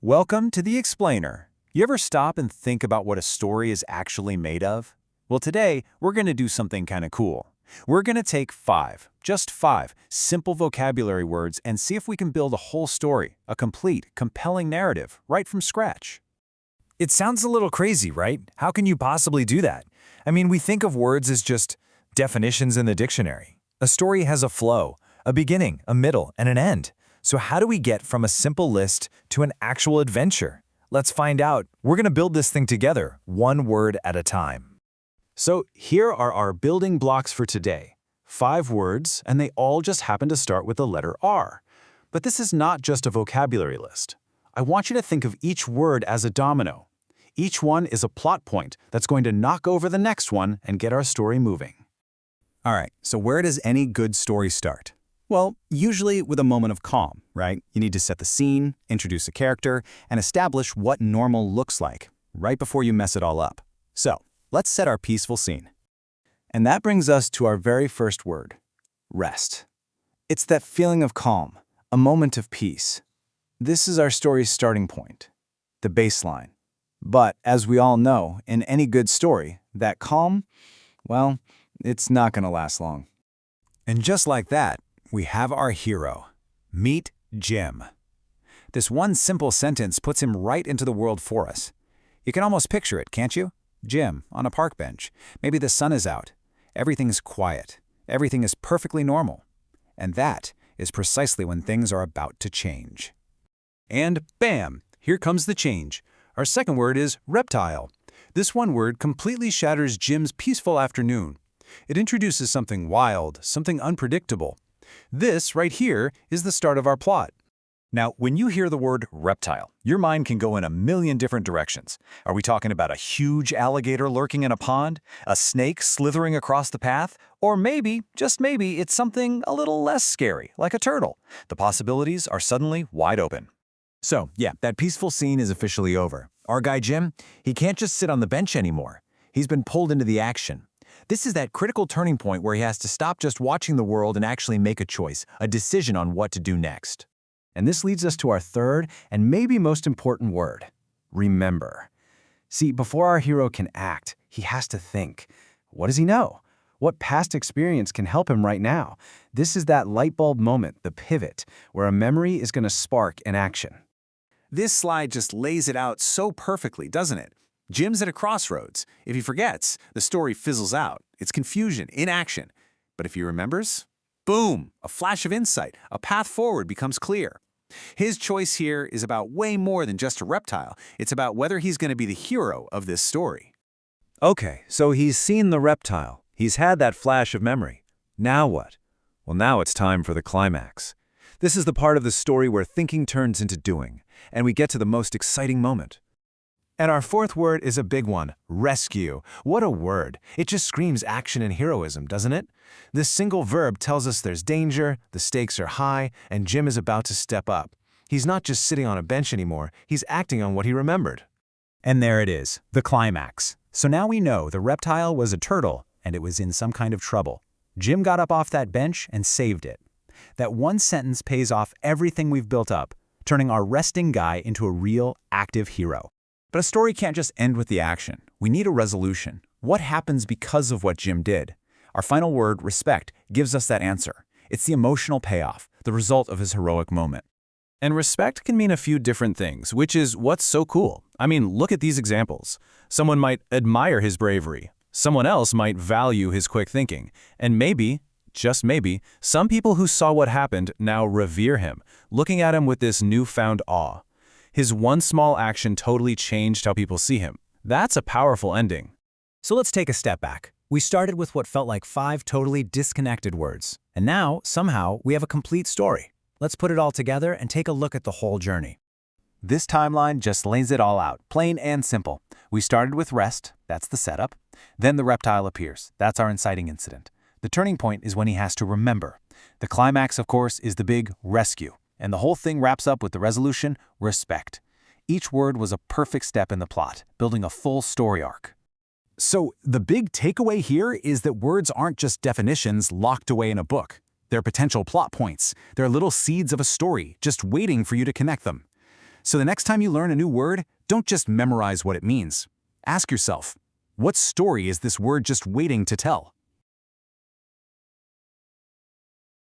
Welcome to The Explainer. You ever stop and think about what a story is actually made of? Well, today, we're going to do something kind of cool. We're going to take just five, simple vocabulary words and see if we can build a whole story, a complete, compelling narrative, right from scratch. It sounds a little crazy, right? How can you possibly do that? I mean, we think of words as just definitions in the dictionary. A story has a flow, a beginning, a middle, and an end. So how do we get from a simple list to an actual adventure? Let's find out. We're going to build this thing together, one word at a time. So here are our building blocks for today. 5 words, and they all just happen to start with the letter R. But this is not just a vocabulary list. I want you to think of each word as a domino. Each one is a plot point that's going to knock over the next one and get our story moving. All right, so where does any good story start? Well, usually with a moment of calm, right? You need to set the scene, introduce a character, and establish what normal looks like, right before you mess it all up. So, let's set our peaceful scene. And that brings us to our very first word, rest. It's that feeling of calm, a moment of peace. This is our story's starting point, the baseline. But as we all know, in any good story, that calm, well, it's not going to last long. And just like that, we have our hero. Meet Jim. This one simple sentence puts him right into the world for us. You can almost picture it, can't you? Jim, on a park bench. Maybe the sun is out. Everything's quiet. Everything is perfectly normal. And that is precisely when things are about to change. And bam! Here comes the change. Our second word is reptile. This one word completely shatters Jim's peaceful afternoon. It introduces something wild, something unpredictable. This, right here, is the start of our plot. Now, when you hear the word reptile, your mind can go in a million different directions. Are we talking about a huge alligator lurking in a pond? A snake slithering across the path? Or maybe, just maybe, it's something a little less scary, like a turtle. The possibilities are suddenly wide open. So, yeah, that peaceful scene is officially over. Our guy Jim, he can't just sit on the bench anymore. He's been pulled into the action. This is that critical turning point where he has to stop just watching the world and actually make a choice, a decision on what to do next. And this leads us to our third and maybe most important word, remember. See, before our hero can act, he has to think. What does he know? What past experience can help him right now? This is that light bulb moment, the pivot, where a memory is going to spark an action. This slide just lays it out so perfectly, doesn't it? Jim's at a crossroads. If he forgets, the story fizzles out. It's confusion, inaction. But if he remembers, boom, a flash of insight, a path forward becomes clear. His choice here is about way more than just a reptile. It's about whether he's going to be the hero of this story. Okay, so he's seen the reptile. He's had that flash of memory. Now what? Well, now it's time for the climax. This is the part of the story where thinking turns into doing, and we get to the most exciting moment. And our fourth word is a big one, rescue. What a word. It just screams action and heroism, doesn't it? This single verb tells us there's danger, the stakes are high, and Jim is about to step up. He's not just sitting on a bench anymore, he's acting on what he remembered. And there it is, the climax. So now we know the reptile was a turtle, and it was in some kind of trouble. Jim got up off that bench and saved it. That one sentence pays off everything we've built up, turning our resting guy into a real, active hero. But a story can't just end with the action. We need a resolution. What happens because of what Jim did? Our final word, respect, gives us that answer. It's the emotional payoff, the result of his heroic moment. And respect can mean a few different things, which is what's so cool. I mean, look at these examples. Someone might admire his bravery. Someone else might value his quick thinking. And maybe, just maybe, some people who saw what happened now revere him, looking at him with this newfound awe. His one small action totally changed how people see him. That's a powerful ending. So let's take a step back. We started with what felt like 5 totally disconnected words. And now, somehow, we have a complete story. Let's put it all together and take a look at the whole journey. This timeline just lays it all out, plain and simple. We started with rest, that's the setup. Then the reptile appears, that's our inciting incident. The turning point is when he has to remember. The climax, of course, is the big rescue. And the whole thing wraps up with the resolution, respect. Each word was a perfect step in the plot, building a full story arc. So the big takeaway here is that words aren't just definitions locked away in a book. They're potential plot points. They're little seeds of a story, just waiting for you to connect them. So the next time you learn a new word, don't just memorize what it means. Ask yourself, what story is this word just waiting to tell?